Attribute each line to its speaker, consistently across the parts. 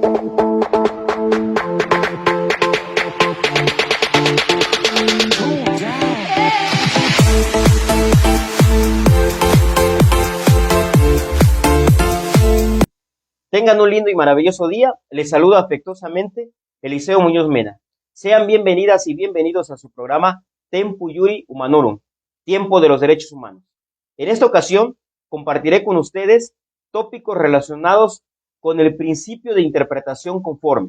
Speaker 1: Tengan un lindo y maravilloso día. Les saluda afectuosamente Eliseo Muñoz Mena. Sean bienvenidas y bienvenidos a su programa Tempus Iuri Humanorum, Tiempo de los Derechos Humanos. En esta ocasión compartiré con ustedes tópicos relacionados con el principio de interpretación conforme.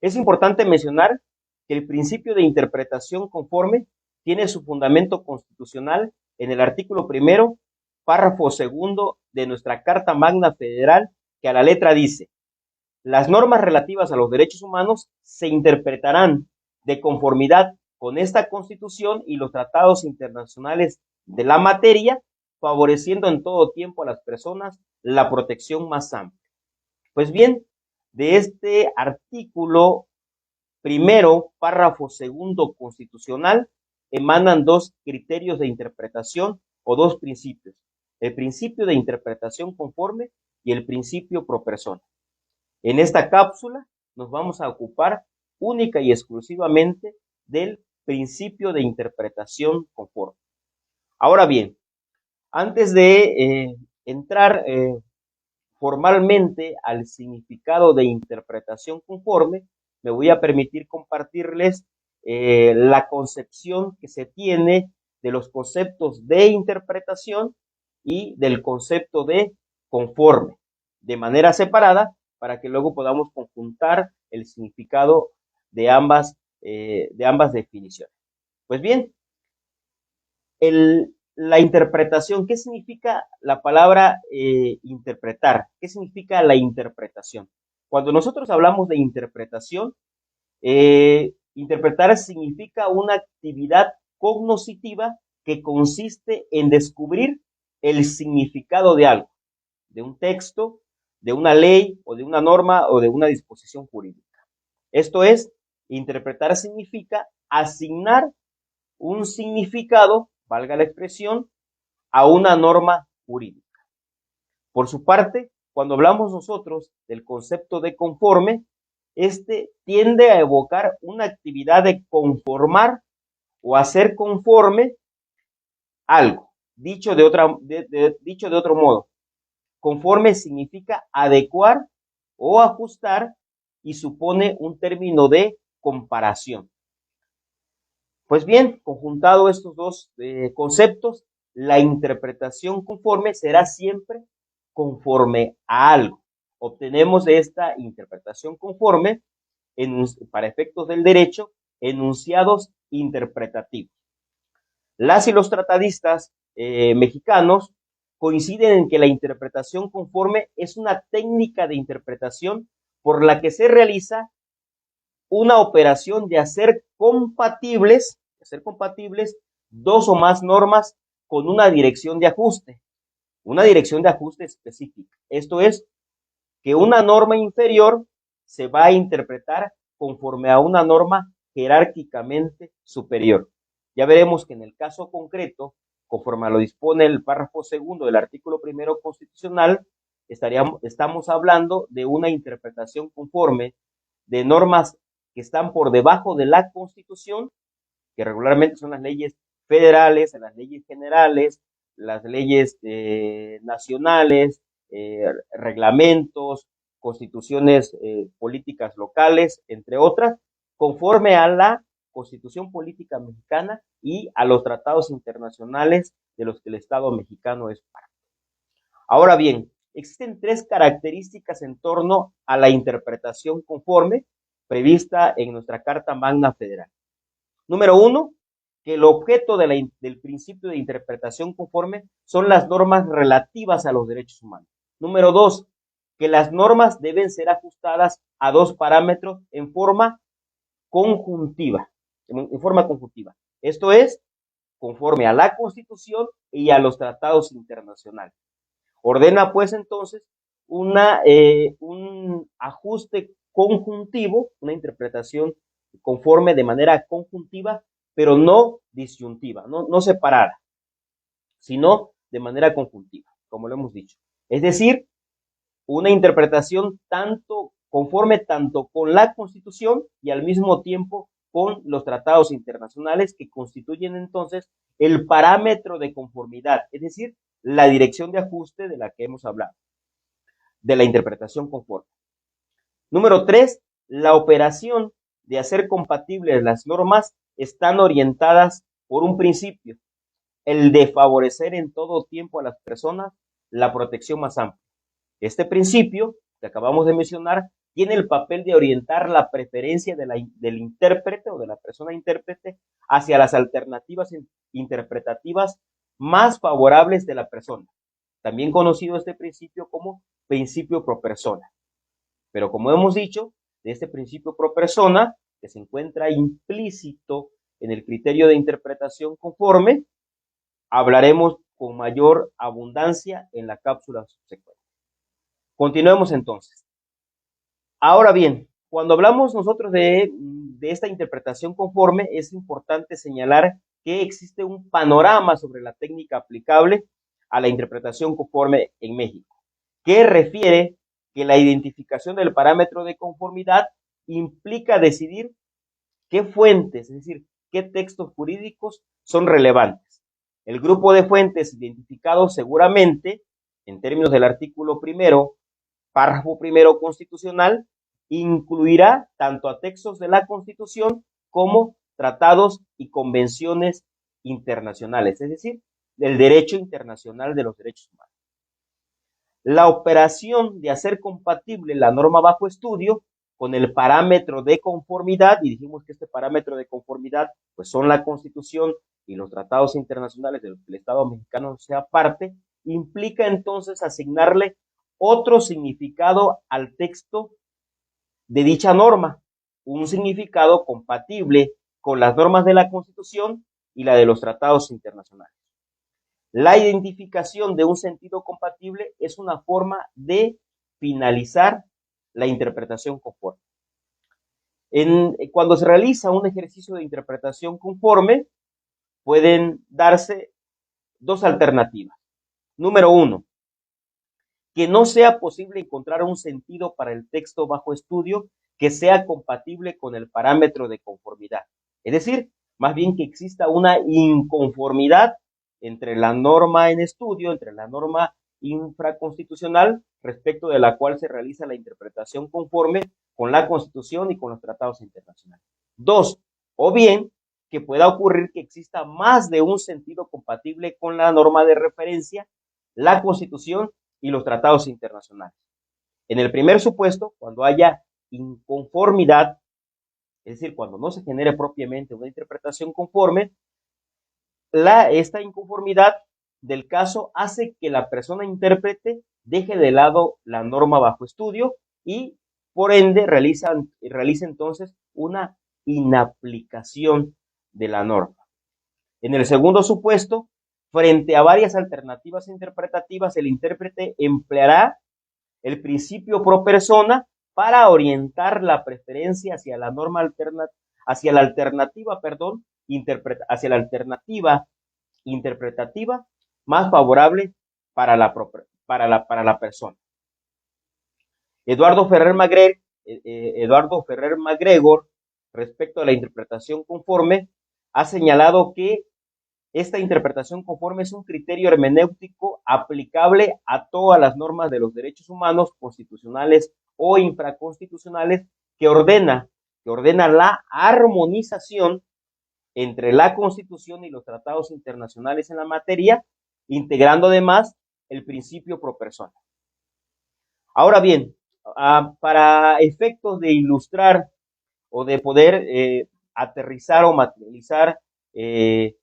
Speaker 1: Es importante mencionar que el principio de interpretación conforme tiene su fundamento constitucional en el artículo 1, párrafo 2 de nuestra Carta Magna Federal, que a la letra dice: las normas relativas a los derechos humanos se interpretarán de conformidad con esta Constitución y los tratados internacionales de la materia, favoreciendo en todo tiempo a las personas la protección más amplia. Pues bien, de este artículo 1, párrafo 2 constitucional, emanan dos criterios de interpretación o dos principios: el principio de interpretación conforme y el principio pro persona. En esta cápsula nos vamos a ocupar única y exclusivamente del principio de interpretación conforme. Ahora bien, antes de entrar formalmente al significado de interpretación conforme, me voy a permitir compartirles la concepción que se tiene de los conceptos de interpretación y del concepto de conforme, de manera separada, para que luego podamos conjuntar el significado de ambas definiciones. Pues bien, la interpretación, ¿qué significa la palabra interpretar? ¿Qué significa la interpretación? Cuando nosotros hablamos de interpretación, interpretar significa una actividad cognoscitiva que consiste en descubrir el significado de algo, de un texto, de una ley o de una norma o de una disposición jurídica. Esto es, interpretar significa asignar un significado, valga la expresión, a una norma jurídica. Por su parte, cuando hablamos nosotros del concepto de conforme, este tiende a evocar una actividad de conformar o hacer conforme algo. Dicho de otro modo, conforme significa adecuar o ajustar y supone un término de comparación. Pues bien, conjuntado estos dos conceptos, la interpretación conforme será siempre conforme a algo. Obtenemos de esta interpretación conforme, para efectos del derecho, enunciados interpretativos. Las y los tratadistas mexicanos coinciden en que la interpretación conforme es una técnica de interpretación por la que se realiza una operación de hacer compatibles dos o más normas con una dirección de ajuste específica. Esto es, que una norma inferior se va a interpretar conforme a una norma jerárquicamente superior. Ya veremos que en el caso concreto, conforme lo dispone el párrafo 2 del artículo 1 constitucional, estamos hablando de una interpretación conforme de normas que están por debajo de la Constitución, que regularmente son las leyes federales, las leyes generales, las leyes nacionales, reglamentos, constituciones políticas locales, entre otras, conforme a la Constitución Política Mexicana y a los tratados internacionales de los que el Estado mexicano es parte. Ahora bien, existen tres características en torno a la interpretación conforme prevista en nuestra Carta Magna Federal. Número 1, que el objeto del principio de interpretación conforme son las normas relativas a los derechos humanos. Número 2, que las normas deben ser ajustadas a dos parámetros en forma conjuntiva. Esto es, conforme a la Constitución y a los tratados internacionales. Ordena pues entonces un ajuste conjuntivo, una interpretación conforme de manera conjuntiva, pero no disyuntiva, no separada, sino de manera conjuntiva, como lo hemos dicho. Es decir, una interpretación tanto conforme tanto con la Constitución y al mismo tiempo con los tratados internacionales que constituyen entonces el parámetro de conformidad, es decir, la dirección de ajuste de la que hemos hablado, de la interpretación conforme. Número 3, la operación de hacer compatibles las normas están orientadas por un principio, el de favorecer en todo tiempo a las personas la protección más amplia. Este principio, que acabamos de mencionar, tiene el papel de orientar la preferencia del intérprete o de la persona intérprete hacia las alternativas interpretativas más favorables de la persona. También conocido este principio como principio pro persona. Pero como hemos dicho, de este principio pro persona, que se encuentra implícito en el criterio de interpretación conforme, hablaremos con mayor abundancia en la cápsula subsecuente. Continuemos entonces. Ahora bien, cuando hablamos nosotros de esta interpretación conforme, es importante señalar que existe un panorama sobre la técnica aplicable a la interpretación conforme en México, que refiere que la identificación del parámetro de conformidad implica decidir qué fuentes, es decir, qué textos jurídicos son relevantes. El grupo de fuentes identificados seguramente, en términos del artículo primero, párrafo primero constitucional, incluirá tanto a textos de la Constitución como tratados y convenciones internacionales, es decir, del derecho internacional de los derechos humanos. La operación de hacer compatible la norma bajo estudio con el parámetro de conformidad, y dijimos que este parámetro de conformidad pues son la Constitución y los tratados internacionales del que el Estado mexicano sea parte, implica entonces asignarle otro significado al texto de dicha norma, un significado compatible con las normas de la Constitución y la de los tratados internacionales. La identificación de un sentido compatible es una forma de finalizar la interpretación conforme. Cuando se realiza un ejercicio de interpretación conforme, pueden darse dos alternativas. Número 1, que no sea posible encontrar un sentido para el texto bajo estudio que sea compatible con el parámetro de conformidad. Es decir, más bien que exista una inconformidad entre la norma en estudio, entre la norma infraconstitucional, respecto de la cual se realiza la interpretación conforme con la Constitución y con los tratados internacionales. 2, o bien que pueda ocurrir que exista más de un sentido compatible con la norma de referencia, la Constitución y los tratados internacionales. En el primer supuesto, cuando haya inconformidad, es decir, cuando no se genere propiamente una interpretación conforme, esta inconformidad del caso hace que la persona intérprete deje de lado la norma bajo estudio y, por ende, realiza entonces una inaplicación de la norma. En el segundo supuesto, frente a varias alternativas interpretativas, el intérprete empleará el principio pro persona para orientar la preferencia hacia la norma hacia la alternativa interpretativa más favorable para la persona. Eduardo Ferrer MacGregor, respecto a la interpretación conforme, ha señalado que esta interpretación conforme es un criterio hermenéutico aplicable a todas las normas de los derechos humanos constitucionales o infraconstitucionales que ordena la armonización entre la Constitución y los tratados internacionales en la materia, integrando además el principio pro persona. Ahora bien, para efectos de ilustrar o de poder aterrizar o materializar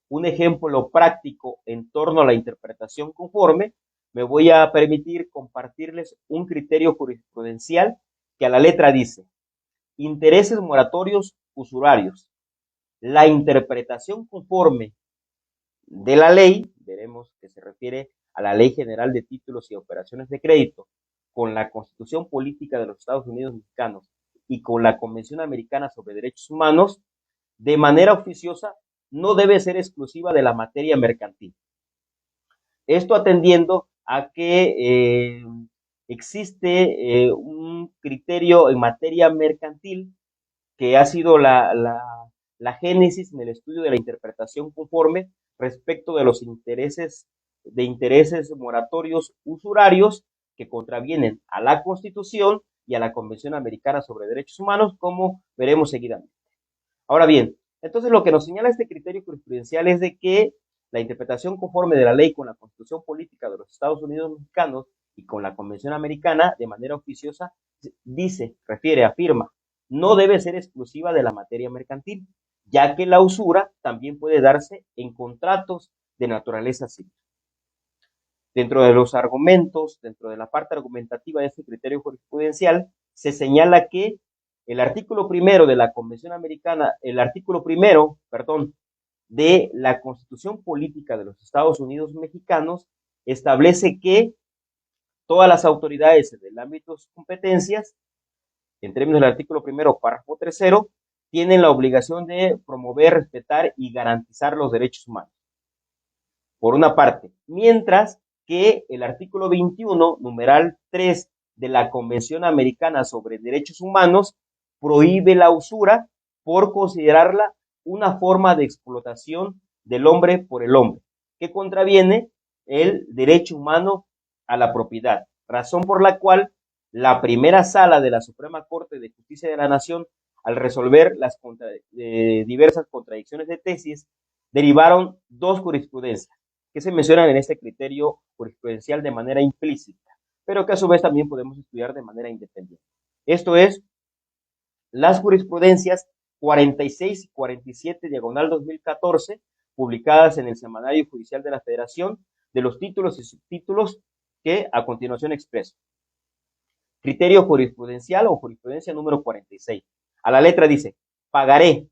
Speaker 1: un ejemplo práctico en torno a la interpretación conforme, me voy a permitir compartirles un criterio jurisprudencial que a la letra dice: intereses moratorios usurarios. La interpretación conforme de la ley, veremos que se refiere a la Ley General de Títulos y Operaciones de Crédito, con la Constitución Política de los Estados Unidos Mexicanos y con la Convención Americana sobre Derechos Humanos, de manera oficiosa, no debe ser exclusiva de la materia mercantil. Esto atendiendo a que existe un criterio en materia mercantil que ha sido la génesis en el estudio de la interpretación conforme respecto de intereses moratorios usurarios que contravienen a la Constitución y a la Convención Americana sobre Derechos Humanos, como veremos seguidamente. Ahora bien, entonces lo que nos señala este criterio jurisprudencial es de que la interpretación conforme de la ley con la Constitución Política de los Estados Unidos Mexicanos y con la Convención Americana, de manera oficiosa, dice, refiere, afirma, no debe ser exclusiva de la materia mercantil, ya que la usura también puede darse en contratos de naturaleza civil. Dentro de los argumentos, dentro de la parte argumentativa de este criterio jurisprudencial, se señala que el artículo primero de la Convención Americana, el artículo primero, perdón, de la Constitución Política de los Estados Unidos Mexicanos establece que todas las autoridades del ámbito de sus competencias, en términos del artículo primero, párrafo tercero, tienen la obligación de promover, respetar y garantizar los derechos humanos. Por una parte, mientras que el artículo 21, numeral 3 de la Convención Americana sobre Derechos Humanos prohíbe la usura por considerarla una forma de explotación del hombre por el hombre, que contraviene el derecho humano a la propiedad, razón por la cual la primera sala de la Suprema Corte de Justicia de la Nación, al resolver las diversas contradicciones de tesis, derivaron dos jurisprudencias que se mencionan en este criterio jurisprudencial de manera implícita, pero que a su vez también podemos estudiar de manera independiente. Esto es, las jurisprudencias 46 y 47 diagonal 2014, publicadas en el Semanario Judicial de la Federación, de los títulos y subtítulos que a continuación expreso. Criterio jurisprudencial o jurisprudencia número 46. A la letra dice, pagaré.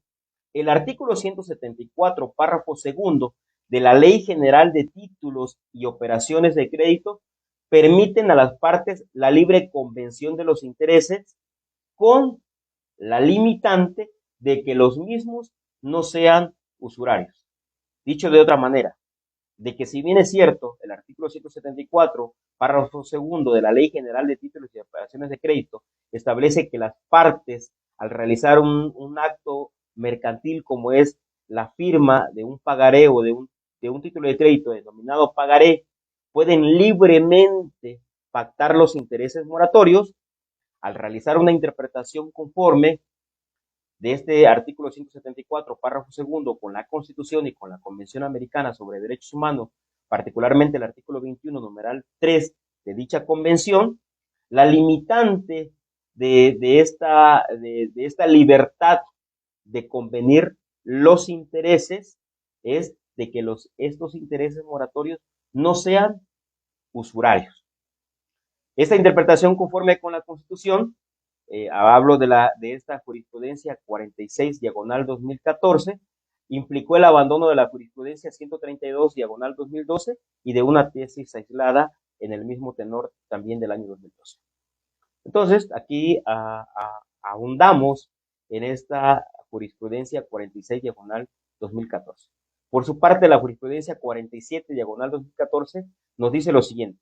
Speaker 1: El artículo 174, párrafo segundo de la Ley General de Títulos y Operaciones de Crédito permiten a las partes la libre convención de los intereses con la limitante de que los mismos no sean usurarios. Dicho de otra manera, de que si bien es cierto, el artículo 174, párrafo segundo de la Ley General de Títulos y Operaciones de Crédito establece que las partes, al realizar un acto mercantil como es la firma de un pagaré o de un título de crédito denominado pagaré, pueden libremente pactar los intereses moratorios. Al realizar una interpretación conforme de este artículo 174, párrafo segundo, con la Constitución y con la Convención Americana sobre Derechos Humanos, particularmente el artículo 21, numeral 3 de dicha convención, la limitante de esta libertad de convenir los intereses es de que estos intereses moratorios no sean usurarios. Esta interpretación conforme con la Constitución, hablo de esta jurisprudencia 46 diagonal 2014, implicó el abandono de la jurisprudencia 132 diagonal 2012 y de una tesis aislada en el mismo tenor también del año 2012. Entonces, aquí ahondamos en esta jurisprudencia 46 diagonal 2014. Por su parte, la jurisprudencia 47 diagonal 2014 nos dice lo siguiente: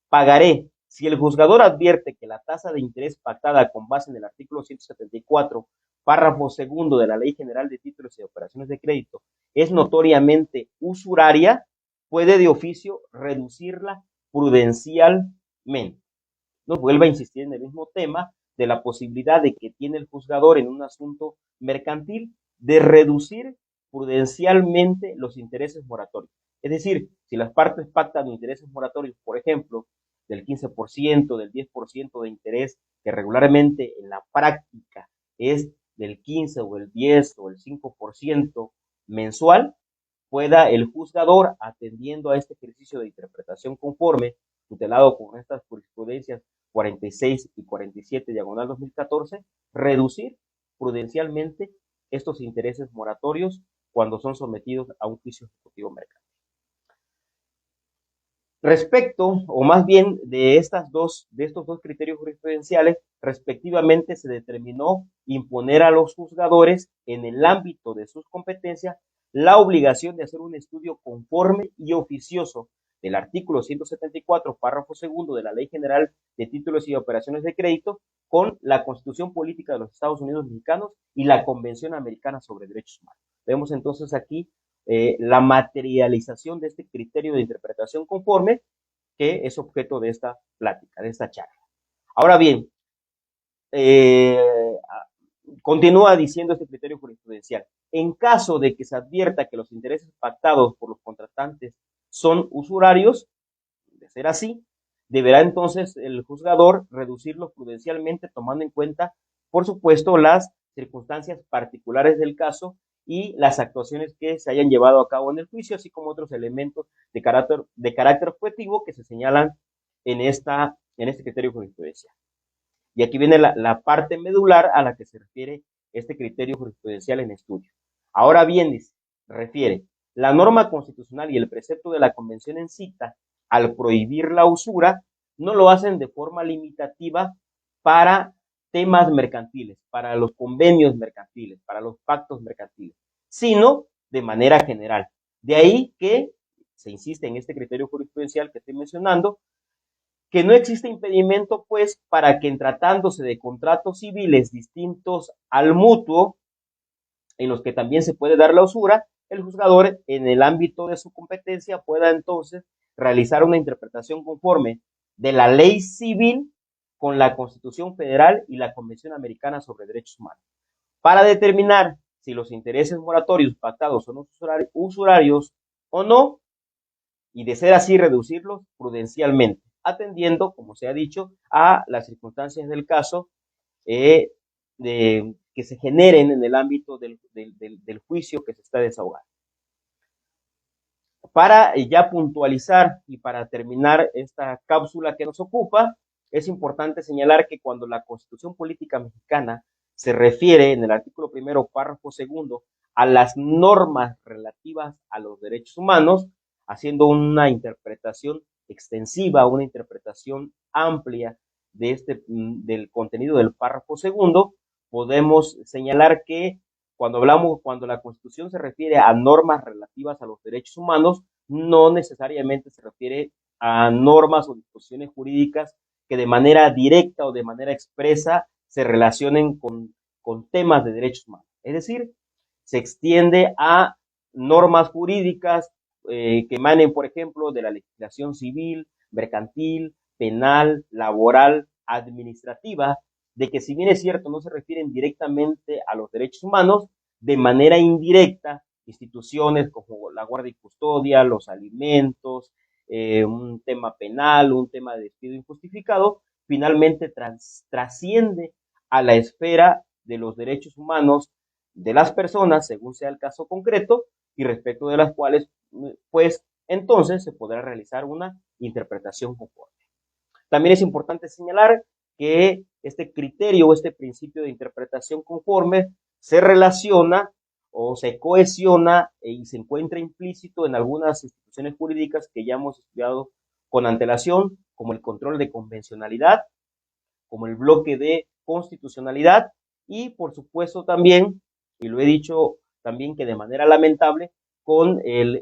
Speaker 1: pagaré si el juzgador advierte que la tasa de interés pactada con base en el artículo 174, párrafo segundo de la Ley General de Títulos y Operaciones de Crédito es notoriamente usuraria, puede de oficio reducirla prudencialmente. Nos vuelve a insistir en el mismo tema de la posibilidad de que tiene el juzgador en un asunto mercantil de reducir prudencialmente los intereses moratorios. Es decir, si las partes pactan intereses moratorios, por ejemplo, del 15%, del 10% de interés, que regularmente en la práctica es del 15 o el 10 o el 5% mensual, pueda el juzgador, atendiendo a este ejercicio de interpretación conforme, tutelado con estas jurisprudencias 46 y 47 diagonal 2014, reducir prudencialmente estos intereses moratorios cuando son sometidos a un juicio ejecutivo mercantil. Respecto, o más bien de estos dos criterios jurisprudenciales, respectivamente se determinó imponer a los juzgadores, en el ámbito de sus competencias, la obligación de hacer un estudio conforme y oficioso del artículo 174, párrafo segundo de la Ley General de Títulos y Operaciones de Crédito con la Constitución Política de los Estados Unidos Mexicanos y la Convención Americana sobre Derechos Humanos. Vemos entonces aquí la materialización de este criterio de interpretación conforme que es objeto de esta plática, de esta charla. Ahora bien, continúa diciendo este criterio jurisprudencial. En caso de que se advierta que los intereses pactados por los contratantes son usurarios, de ser así, deberá entonces el juzgador reducirlos prudencialmente tomando en cuenta, por supuesto, las circunstancias particulares del caso y las actuaciones que se hayan llevado a cabo en el juicio, así como otros elementos de carácter objetivo que se señalan en este criterio jurisprudencial. Y aquí viene la parte medular a la que se refiere este criterio jurisprudencial en estudio. Ahora bien, dice, refiere, la norma constitucional y el precepto de la Convención en cita, al prohibir la usura, no lo hacen de forma limitativa para temas mercantiles, para los convenios mercantiles, para los pactos mercantiles, sino de manera general. De ahí que se insiste en este criterio jurisprudencial que estoy mencionando, que no existe impedimento, pues, para que en tratándose de contratos civiles distintos al mutuo, en los que también se puede dar la usura, el juzgador, en el ámbito de su competencia, pueda entonces realizar una interpretación conforme de la ley civil con la Constitución Federal y la Convención Americana sobre Derechos Humanos, para determinar si los intereses moratorios pactados son usurarios o no, y de ser así reducirlos prudencialmente, atendiendo, como se ha dicho, a las circunstancias del caso que se generen en el ámbito del juicio que se está desahogando. Para ya puntualizar y para terminar esta cápsula que nos ocupa, es importante señalar que cuando la Constitución Política Mexicana se refiere en el artículo primero, párrafo segundo, a las normas relativas a los derechos humanos, haciendo una interpretación extensiva, una interpretación amplia del contenido del párrafo segundo, podemos señalar que cuando la Constitución se refiere a normas relativas a los derechos humanos, no necesariamente se refiere a normas o disposiciones jurídicas que de manera directa o de manera expresa se relacionen con temas de derechos humanos. Es decir, se extiende a normas jurídicas que emanen, por ejemplo, de la legislación civil, mercantil, penal, laboral, administrativa, de que si bien es cierto no se refieren directamente a los derechos humanos, de manera indirecta, instituciones como la guardia y custodia, los alimentos, un tema penal, un tema de despido injustificado, finalmente trasciende a la esfera de los derechos humanos de las personas, según sea el caso concreto, y respecto de las cuales, pues, entonces se podrá realizar una interpretación conforme. También es importante señalar que este criterio o este principio de interpretación conforme se relaciona o se cohesiona y se encuentra implícito en algunas instituciones jurídicas que ya hemos estudiado con antelación, como el control de convencionalidad, como el bloque de constitucionalidad y, por supuesto, también, y lo he dicho también que de manera lamentable, con el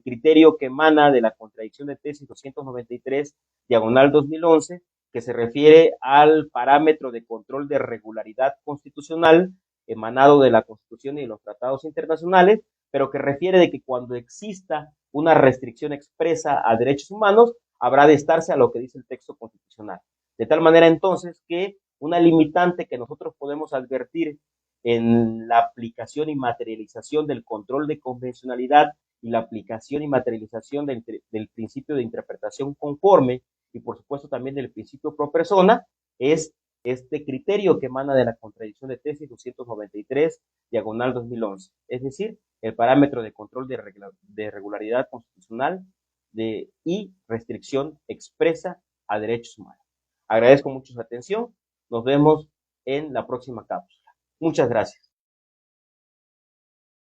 Speaker 1: criterio que emana de la contradicción de tesis 293, diagonal 2011, que se refiere al parámetro de control de regularidad constitucional emanado de la Constitución y de los tratados internacionales, pero que refiere de que cuando exista una restricción expresa a derechos humanos, habrá de estarse a lo que dice el texto constitucional. De tal manera entonces que una limitante que nosotros podemos advertir en la aplicación y materialización del control de convencionalidad y la aplicación y materialización del principio de interpretación conforme y por supuesto también del principio pro persona es este criterio que emana de la contradicción de tesis 293, diagonal 2011, es decir, el parámetro de control de regularidad constitucional y restricción expresa a derechos humanos. Agradezco mucho su atención. Nos vemos en la próxima cápsula. Muchas gracias.